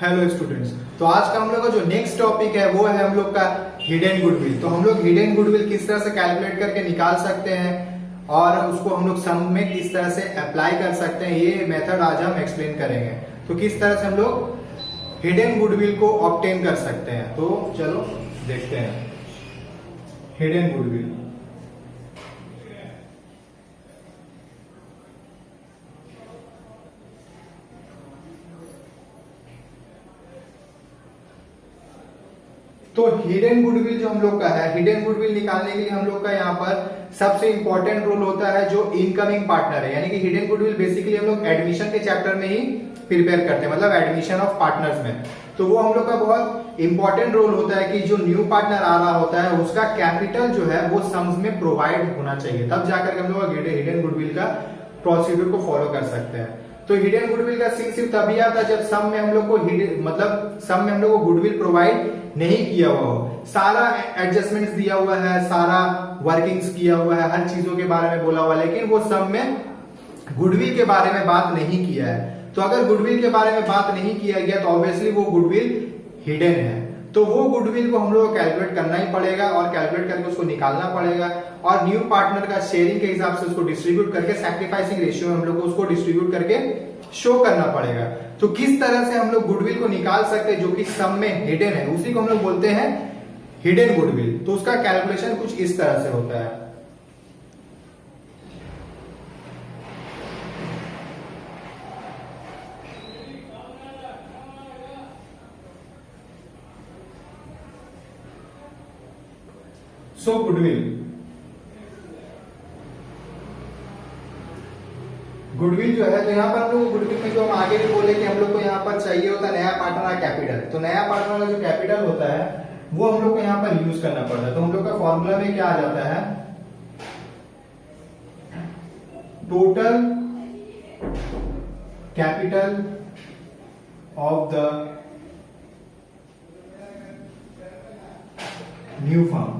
Hello students. तो आज का हम लोग का जो नेक्स्ट टॉपिक है वो है हम लोग का हिडन गुडविल। तो हम लोग हिडन गुडविल किस तरह से कैलकुलेट करके निकाल सकते हैं और उसको हम लोग सम में किस तरह से अप्लाई कर सकते हैं, ये मेथड आज हम एक्सप्लेन करेंगे। तो किस तरह से हम लोग हिडन गुडविल को ऑब्टेन कर सकते हैं, तो चलो देखते हैं हिडन गुडविल। तो हिडन गुडविल जो हम लोग का है, हिडन गुडविल निकालने के लिए हम लोग का यहाँ पर सबसे इंपॉर्टेंट रोल होता है जो इनकमिंग पार्टनर है। यानी कि हिडन गुडविल बेसिकली हम लोग एडमिशन के चैप्टर में ही प्रिपेयर करते हैं, मतलब एडमिशन ऑफ पार्टनर्स में। तो वो हम लोग का बहुत इंपॉर्टेंट रोल होता है कि जो न्यू पार्टनर आ रहा होता है उसका कैपिटल जो है वो सम्स में प्रोवाइड होना चाहिए, तब जाकर हम लोग हिडन गुडविल का प्रोसीड्यूर को फॉलो कर सकते हैं। तो हिडन गुडविल का सीन सिर्फ तभी आता जब सम में हम लोग को मतलब सम में हम लोग को गुडविल प्रोवाइड नहीं किया हुआ हो, सारा एडजस्टमेंट्स दिया हुआ है, सारा वर्किंग्स किया हुआ है, हर चीजों के बारे में बोला हुआ है, लेकिन वो सम में गुडविल के बारे में बात नहीं किया है। तो अगर गुडविल के बारे में बात नहीं किया गया तो ऑब्वियसली वो गुडविल हिडन है। तो वो गुडविल को हम लोग को कैलकुलेट करना ही पड़ेगा और कैलकुलेट करके उसको निकालना पड़ेगा और न्यू पार्टनर का शेयरिंग के हिसाब से उसको डिस्ट्रीब्यूट करके सैक्रिफाइसिंग रेशियो में हम लोग को उसको डिस्ट्रीब्यूट करके शो करना पड़ेगा। तो किस तरह से हम लोग गुडविल को निकाल सकते हैं जो कि सम में हिडन है, उसी को हम लोग बोलते हैं हिडन गुडविल। तो उसका कैलकुलेशन कुछ इस तरह से होता है। सो गुडविल जो है, तो यहाँ पर हम लोग गुडविल में जो हम आगे भी बोले कि हम लोग को यहाँ पर चाहिए होता है नया पार्टनर का कैपिटल। तो नया पार्टनर का जो कैपिटल होता है वो हम लोग को यहाँ पर यूज करना पड़ता है। तो हम लोग का फॉर्मूला में क्या आ जाता है, total capital of the new firm.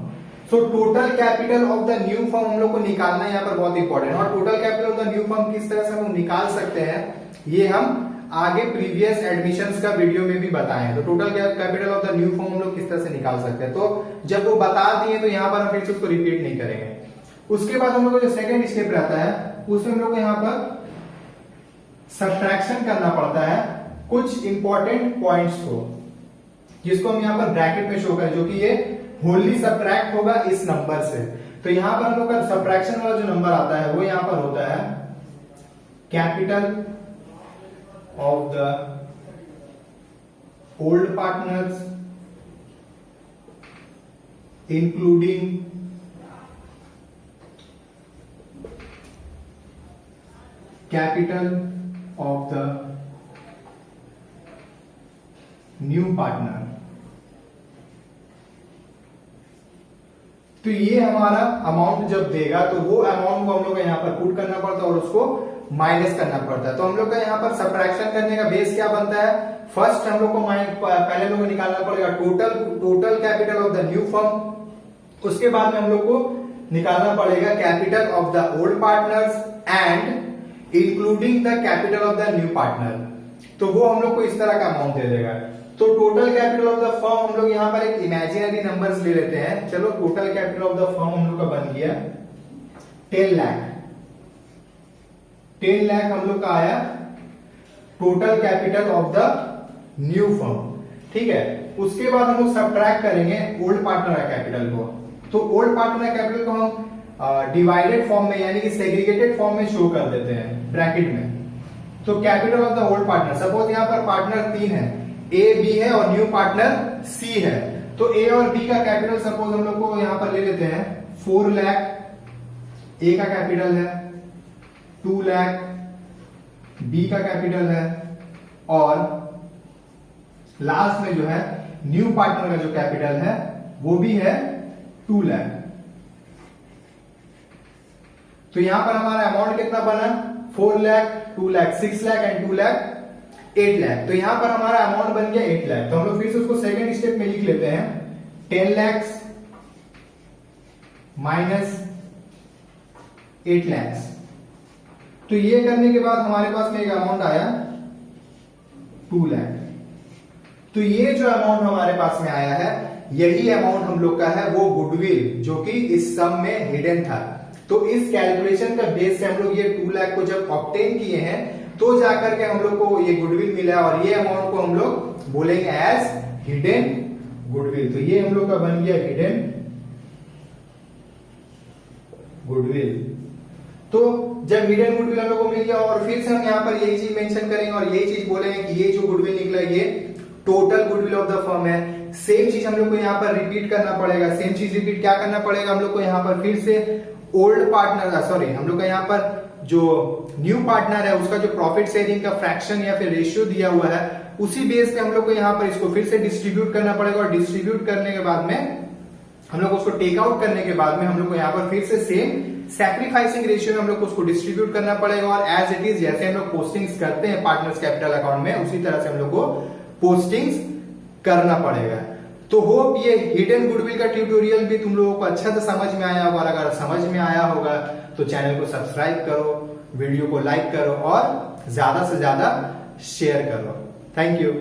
So total capital of the new firm हम लोग को निकालना यहाँ पर बहुत इंपॉर्टेंट है। और total capital of the new firm किस तरह से हम निकाल सकते हैं ये हम आगे प्रीवियस एडमिशंस का वीडियो में भी बताए हैं। तो total capital of the new firm हम लोग किस तरह से निकाल सकते हैं, तो जब वो बता दिए तो यहाँ पर हम फिर से उसको रिपीट नहीं करेंगे। उसके बाद हम लोग को जो सेकेंड स्टेप रहता है उसमें हम लोग को यहाँ पर सब्ट्रैक्शन करना पड़ता है कुछ इंपॉर्टेंट पॉइंट्स को, जिसको हम यहाँ पर ब्रैकेट में शो करें, जो कि ये होली सब्ट्रैक्ट होगा इस नंबर से। तो यहां पर हम लोग का सब्ट्रैक्शन वाला जो नंबर आता है वो यहां पर होता है capital of the old partners including capital of the new partner. तो ये हमारा अमाउंट जब देगा तो वो अमाउंट को हम लोग यहाँ पर पुट करना पड़ता है और उसको माइनस करना पड़ता है। तो हम लोग का यहाँ पर सब्ट्रैक्शन करने का बेस क्या बनता है, फर्स्ट हम लोग को पहले हम लोग को निकालना पड़ेगा total capital of the new firm. उसके बाद में हम लोग को निकालना पड़ेगा capital of the old partners and including the capital of the new partner. तो वो हम लोग को इस तरह का अमाउंट दे देगा। तो total capital of the firm हम लोग यहाँ पर एक इमेजिनरी नंबर्स ले लेते हैं। चलो total capital of the firm हम लोग का बन गया 10 लाख। 10 लाख हम लोग का आया total capital of the new firm, ठीक है। उसके बाद हम लोग सब्ट्रैक्ट करेंगे ओल्ड पार्टनर का कैपिटल को। तो ओल्ड पार्टनर कैपिटल को हम डिवाइडेड फॉर्म में यानी कि सेग्रीगेटेड फॉर्म में शो कर देते हैं ब्रैकेट में। तो capital of the old partner, suppose यहाँ पर पार्टनर 3 है, ए बी है और न्यू पार्टनर सी है। तो ए और बी का कैपिटल सपोज हम लोग को यहां पर ले लेते हैं 4 लाख ए का कैपिटल है, 2 लाख बी का कैपिटल है और लास्ट में जो है न्यू पार्टनर का जो कैपिटल है वो भी है 2 लाख। तो यहां पर हमारा अमाउंट कितना बना, 4 लाख, 2 लाख, 6 लाख एंड 2 लाख 8 लाख। तो यहां पर हमारा अमाउंट बन गया 8 लाख। तो हम लोग फिर से उसको सेकंड स्टेप में लिख लेते हैं 10 लाख माइनस 8 लाख। तो ये करने के बाद हमारे पास में एक अमाउंट आया 2 लाख। तो ये जो अमाउंट हमारे पास में आया है, यही अमाउंट हम लोग का है वो गुडविल जो कि इस सम में हिडन था। तो इस कैलकुलेशन का बेस से हम लोग ये 2 लाख को जब ऑब्टेन किए हैं तो जाकर के हम लोग को ये गुडविल मिला, और ये अमाउंट को हम लोग बोलेंगे एज हिडन गुडविल। तो ये हम लोग का बन गया हिडन गुडविल। तो जब हिडन गुडविल हम लोग को मिल गया, और फिर से हम यहाँ पर यही चीज मेंशन करेंगे और यही चीज बोलेंगे कि ये जो गुडविल निकला ये total goodwill of the firm है। सेम चीज हम लोग को यहाँ पर रिपीट करना पड़ेगा। सेम चीज रिपीट क्या करना पड़ेगा हम लोग को यहाँ पर, फिर से ओल्ड पार्टनर सॉरी हम लोग का यहाँ पर जो न्यू पार्टनर है उसका जो प्रॉफिट शेयरिंग का फ्रैक्शन या फिर रेशियो दिया हुआ है, उसी बेस पे हम लोग को यहाँ पर इसको फिर से डिस्ट्रीब्यूट करना पड़ेगा। और डिस्ट्रीब्यूट करने के बाद में हम लोग उसको टेक आउट करने के बाद में हम लोग को यहाँ पर फिर से सेम सैक्रिफाइसिंग रेशियो में हम लोग को उसको डिस्ट्रीब्यूट करना पड़ेगा। और एज इट इज जैसे हम लोग पोस्टिंग्स करते हैं पार्टनर्स कैपिटल अकाउंट में, उसी तरह से हम लोग को पोस्टिंग्स करना पड़ेगा। तो होप ये हिडन गुडविल का ट्यूटोरियल भी तुम लोगों को अच्छा से समझ में आया होगा। अगर समझ में आया होगा तो चैनल को सब्सक्राइब करो, वीडियो को लाइक करो और ज्यादा से ज्यादा शेयर करो। Thank you.